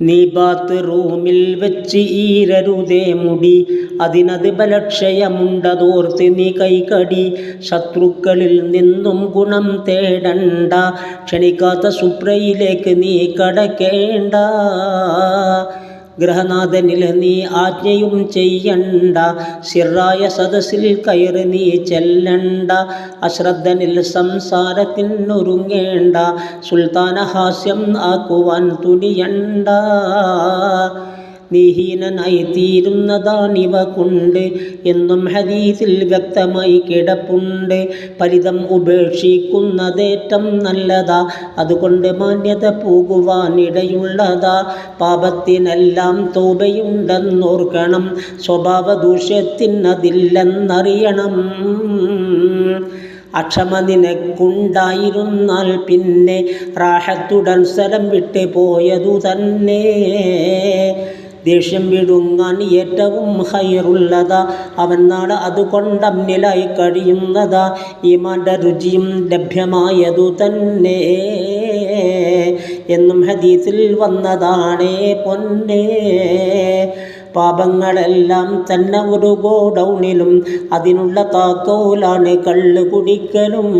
നീ ബാത്ത് റൂമിൽ വെച്ച് ഈരരുതേ മുടി, അതിനത് ബലക്ഷയമുണ്ടതോർത്ത് നീ കൈകടി. ശത്രുക്കളിൽ നിന്നും ഗുണം തേടണ്ട, ക്ഷണിക്കാത്ത സുപ്രയിലേക്ക് നീ കടക്കേണ്ട. ഗ്രഹനാഥനിൽ നീ ആജ്ഞയും ചെയ്യണ്ട, സിറായ സദസ്സിൽ കയറി നീ ചെല്ലണ്ട. അശ്രദ്ധനിൽ സംസാരത്തിനൊരുങ്ങേണ്ട, സുൽത്താന ഹാസ്യം ആക്കുവാൻ തുനിയണ്ട. നീ ഹീനനായി തീരുന്നതാണിവ കൊണ്ട് എന്നും ഹദീസിൽ വ്യക്തമായി കിടപ്പുണ്ട്. ഫലിതം ഉപേക്ഷിക്കുന്നതേറ്റം നല്ലതാ, അതുകൊണ്ട് മാന്യത പോകുവാനിടയുള്ളതാ. പാപത്തിനെല്ലാം തൗബയുണ്ടെന്നോർക്കണം, സ്വഭാവ ദൂഷ്യത്തിനതില്ലെന്നറിയണം. അക്ഷമ നിനക്കുണ്ടായിരുന്നാൽ പിന്നെ റാഹത്തുടൻ സ്ഥലം വിട്ട് പോയതു തന്നെ. ദേഷ്യം വിടുങ്ങാൻ ഏറ്റവും ഹൈറുള്ളതാ, അവൻ നാളെ അതുകൊണ്ടമ്നിലായി കഴിയുന്നതാ. ഈമാന്റെ രുചിയും ലഭ്യമായതു തന്നെ എന്നും ഹദീസിൽ വന്നതാണേ പൊന്നേ. പാപങ്ങളെല്ലാം തന്നെ ഒരു ഗോഡൗണിലും, അതിനുള്ള താക്കോലാണ് കള്ളു കുടിക്കലും.